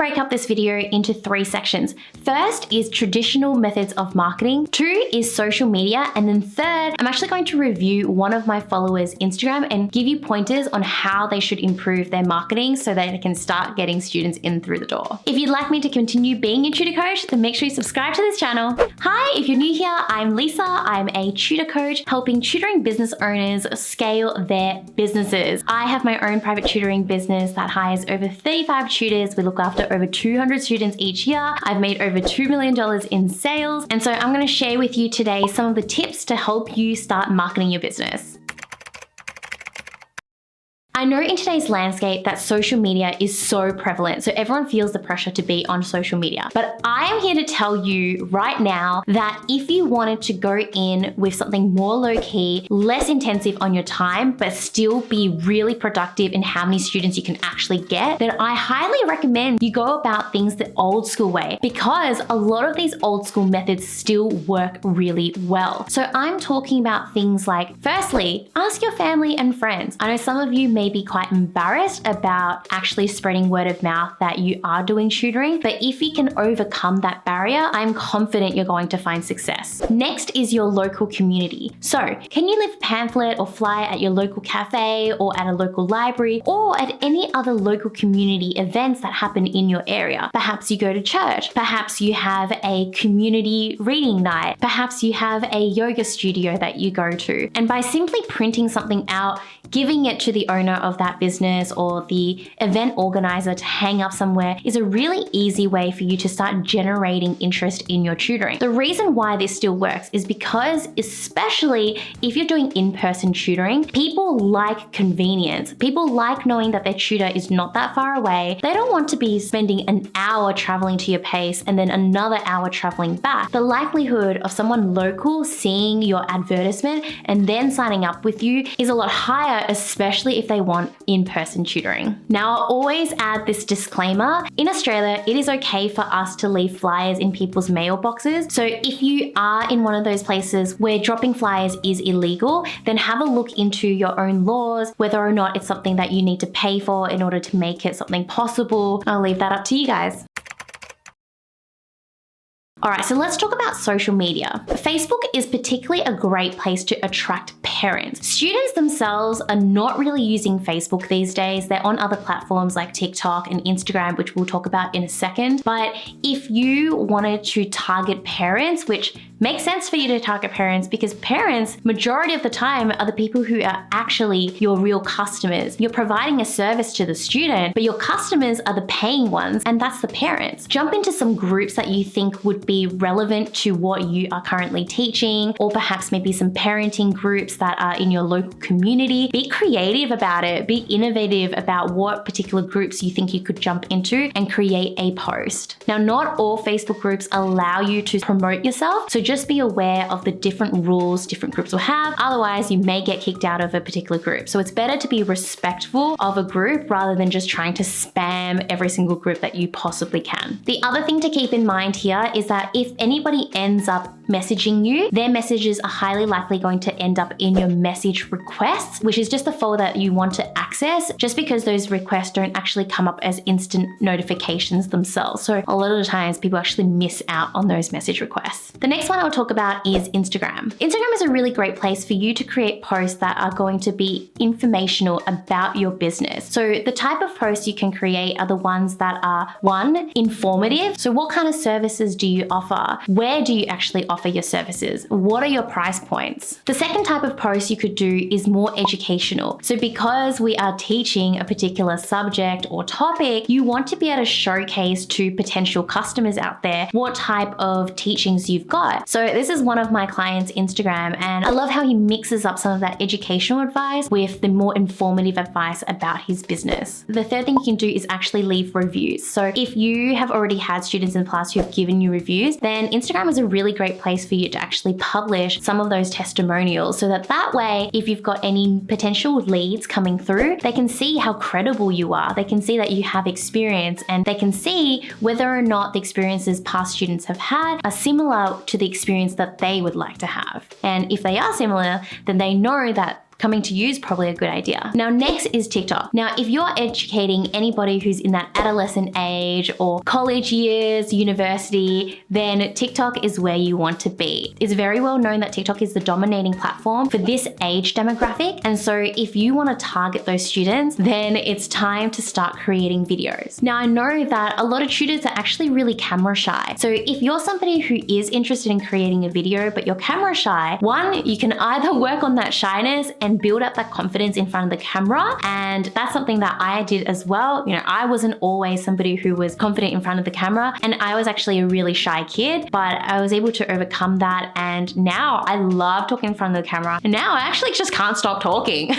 break up this video into 3 sections. First is traditional methods of marketing. 2 is social media. And then 3rd, I'm actually going to review one of my followers' Instagram and give you pointers on how they should improve their marketing so that they can start getting students in through the door. If you'd like me to continue being your tutor coach, then make sure you subscribe to this channel. Hi, if you're new here, I'm Lisa. I'm a tutor coach helping tutoring business owners scale their businesses. I have my own private tutoring business that hires over 35 tutors. We look after over 200 students each year. I've made over $2 million in sales. And so I'm going to share with you today some of the tips to help you start marketing your business. I know in today's landscape that social media is so prevalent, so everyone feels the pressure to be on social media. But I am here to tell you right now that if you wanted to go in with something more low-key, less intensive on your time, but still be really productive in how many students you can actually get, then I highly recommend you go about things the old school way, because a lot of these old school methods still work really well. So I'm talking about things like, firstly, ask your family and friends. I know some of you may be quite embarrassed about actually spreading word of mouth that you are doing tutoring, but if you can overcome that barrier, I'm confident you're going to find success. Next is your local community. So can you leave a pamphlet or flyer at your local cafe or at a local library or at any other local community events that happen in your area? Perhaps you go to church, perhaps you have a community reading night, perhaps you have a yoga studio that you go to. And by simply printing something out, giving it to the owner of that business or the event organizer to hang up somewhere is a really easy way for you to start generating interest in your tutoring. The reason why this still works is because, especially if you're doing in-person tutoring, people like convenience. People like knowing that their tutor is not that far away. They don't want to be spending an hour traveling to your pace and then another hour traveling back. The likelihood of someone local seeing your advertisement and then signing up with you is a lot higher, especially if they want in-person tutoring. Now, I'll always add this disclaimer. In Australia, it is okay for us to leave flyers in people's mailboxes. So if you are in one of those places where dropping flyers is illegal, then have a look into your own laws, whether or not it's something that you need to pay for in order to make it something possible. I'll leave that up to you guys. All right, so let's talk about social media. Facebook is particularly a great place to attract parents. Students themselves are not really using Facebook these days. They're on other platforms like TikTok and Instagram, which we'll talk about in a second. But if you wanted to target parents, which makes sense for you to target parents because parents, majority of the time, are the people who are actually your real customers. You're providing a service to the student, but your customers are the paying ones, and that's the parents. Jump into some groups that you think would be relevant to what you are currently teaching, or perhaps maybe some parenting groups that are in your local community. Be creative about it. Be innovative about what particular groups you think you could jump into and create a post. Now, not all Facebook groups allow you to promote yourself, so just be aware of the different rules different groups will have. Otherwise, you may get kicked out of a particular group. So it's better to be respectful of a group rather than just trying to spam every single group that you possibly can. The other thing to keep in mind here is that if anybody ends up messaging you, their messages are highly likely going to end up in your message requests, which is just the folder that you want to access, just because those requests don't actually come up as instant notifications themselves. So a lot of the times people actually miss out on those message requests. The next one I'll talk about is Instagram. Instagram is a really great place for you to create posts that are going to be informational about your business. So the type of posts you can create are the ones that are, 1, informative. So what kind of services do you offer? Where do you actually offer your services? What are your price points? The second type of post you could do is more educational. So because we are teaching a particular subject or topic, you want to be able to showcase to potential customers out there what type of teachings you've got. So this is one of my clients' Instagram, and I love how he mixes up some of that educational advice with the more informative advice about his business. The third thing you can do is actually leave reviews. So if you have already had students in the past who have given you reviews, then Instagram is a really great place for you to actually publish some of those testimonials, so that way, if you've got any potential leads coming through, they can see how credible you are. They can see that you have experience, and they can see whether or not the experiences past students have had are similar to the experience that they would like to have. And if they are similar, then they know that coming to you is probably a good idea. Now, next is TikTok. Now, if you're educating anybody who's in that adolescent age or college years, university, then TikTok is where you want to be. It's very well known that TikTok is the dominating platform for this age demographic. And so if you want to target those students, then it's time to start creating videos. Now, I know that a lot of tutors are actually really camera shy. So if you're somebody who is interested in creating a video, but you're camera shy, one, you can either work on that shyness and build up that confidence in front of the camera. And that's something that I did as well. You know, I wasn't always somebody who was confident in front of the camera, and I was actually a really shy kid, but I was able to overcome that. And now I love talking in front of the camera. And now I actually just can't stop talking.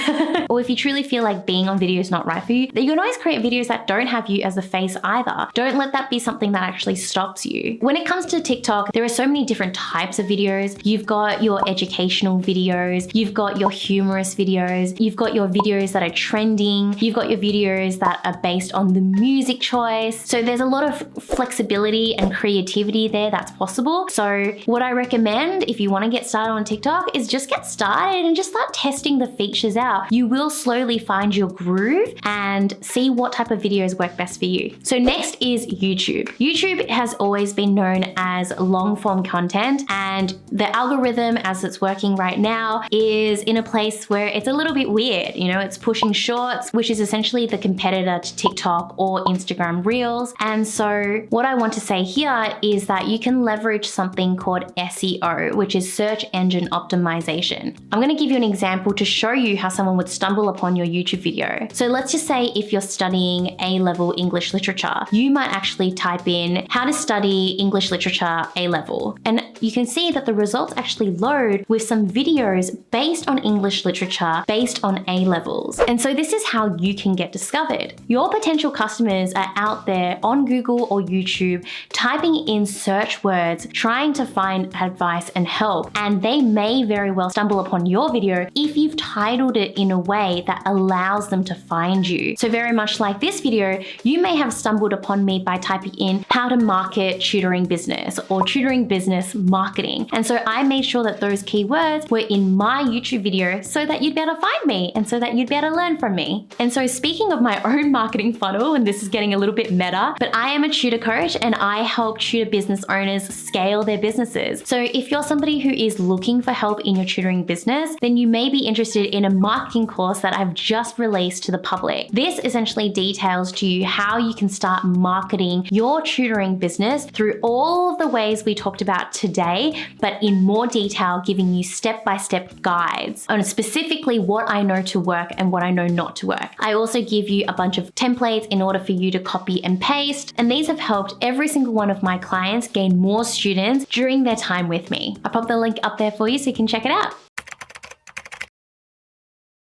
Or if you truly feel like being on video is not right for you, then you can always create videos that don't have you as a face either. Don't let that be something that actually stops you. When it comes to TikTok, there are so many different types of videos. You've got your educational videos, you've got your humorous videos, you've got your videos that are trending, you've got your videos that are based on the music choice. So there's a lot of flexibility and creativity there that's possible. So what I recommend if you want to get started on TikTok is just get started and just start testing the features out. You will slowly find your groove and see what type of videos work best for you. So next is YouTube. YouTube has always been known as long form content, and the algorithm as it's working right now is in a place where it's a little bit weird. You know, it's pushing shorts, which is essentially the competitor to TikTok or Instagram Reels. And so what I want to say here is that you can leverage something called SEO, which is search engine optimization. I'm going to give you an example to show you how someone would stumble upon your YouTube video. So let's just say if you're studying A-level English literature, you might actually type in how to study English literature A-level. And you can see that the results actually load with some videos based on English literature, based on A-levels. And so this is how you can get discovered. Your potential customers are out there on Google or YouTube typing in search words, trying to find advice and help. And they may very well stumble upon your video if you've titled it in a way that allows them to find you. So very much like this video, you may have stumbled upon me by typing in how to market tutoring business or tutoring business marketing. And so I made sure that those keywords were in my YouTube video so that you'd be able to find me and so that you'd be able to learn from me. And so speaking of my own marketing funnel, and this is getting a little bit meta, but I am a tutor coach and I help tutor business owners scale their businesses. So if you're somebody who is looking for help in your tutoring business, then you may be interested in a marketing course that I've just released to the public. This essentially details to you how you can start marketing your tutoring business through all of the ways we talked about today, but in more detail, giving you step-by-step guides on specifically what I know to work and what I know not to work. I also give you a bunch of templates in order for you to copy and paste, and these have helped every single one of my clients gain more students during their time with me. I'll pop the link up there for you so you can check it out.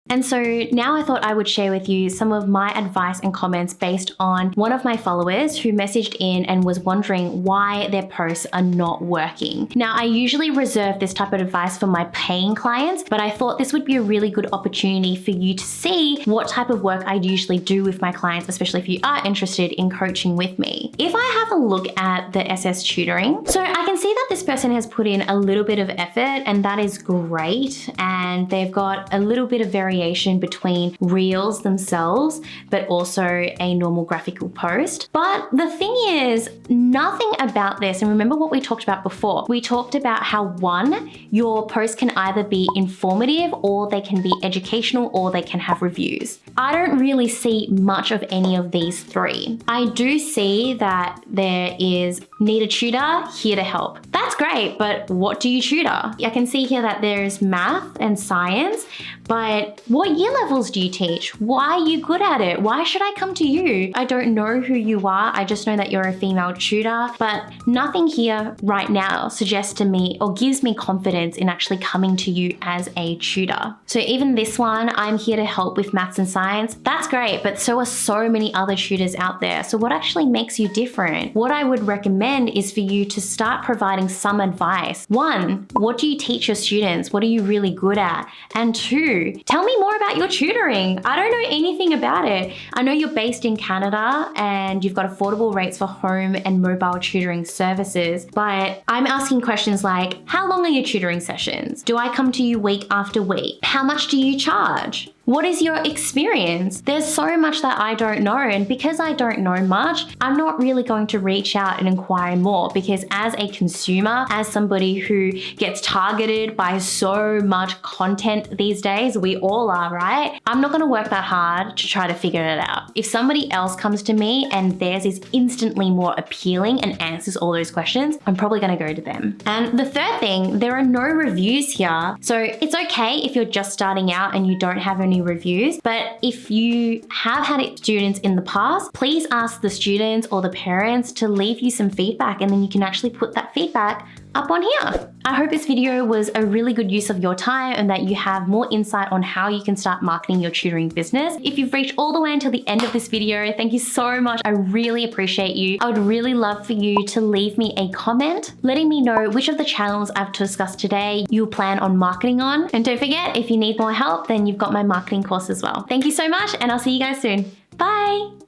And so now I thought I would share with you some of my advice and comments based on one of my followers who messaged in and was wondering why their posts are not working. Now, I usually reserve this type of advice for my paying clients, but I thought this would be a really good opportunity for you to see what type of work I usually do with my clients, especially if you are interested in coaching with me. If I have a look at the SS tutoring, so I can see that this person has put in a little bit of effort, and that is great. And they've got a little bit of variation between reels themselves, but also a normal graphical post. But the thing is, nothing about this, and remember what we talked about before. We talked about how one, your post can either be informative or they can be educational or they can have reviews. I don't really see much of any of these three. I do see that there is need a tutor, here to help. That's great, but what do you tutor? I can see here that there's math and science, but what year levels do you teach? Why are you good at it? Why should I come to you? I don't know who you are. I just know that you're a female tutor, but nothing here right now suggests to me or gives me confidence in actually coming to you as a tutor. So even this one, I'm here to help with maths and science. That's great, but so are so many other tutors out there. So what actually makes you different? What I would recommend is for you to start providing some advice. One, what do you teach your students? What are you really good at? And two, tell me me more about your tutoring. I don't know anything about it. I know you're based in Canada and you've got affordable rates for home and mobile tutoring services, but I'm asking questions like, how long are your tutoring sessions? Do I come to you week after week? How much do you charge? What is your experience? There's so much that I don't know, and because I don't know much, I'm not really going to reach out and inquire more, because as a consumer, as somebody who gets targeted by so much content these days, we all are, right? I'm not gonna work that hard to try to figure it out. If somebody else comes to me and theirs is instantly more appealing and answers all those questions, I'm probably gonna go to them. And the third thing, there are no reviews here. So it's okay if you're just starting out and you don't have any reviews, but if you have had students in the past, please ask the students or the parents to leave you some feedback, and then you can actually put that feedback up on here. I hope this video was a really good use of your time and that you have more insight on how you can start marketing your tutoring business. If you've reached all the way until the end of this video, thank you so much. I really appreciate you. I would really love for you to leave me a comment letting me know which of the channels I've discussed today you plan on marketing on. And don't forget, if you need more help, then you've got my marketing course as well. Thank you so much, and I'll see you guys soon. Bye.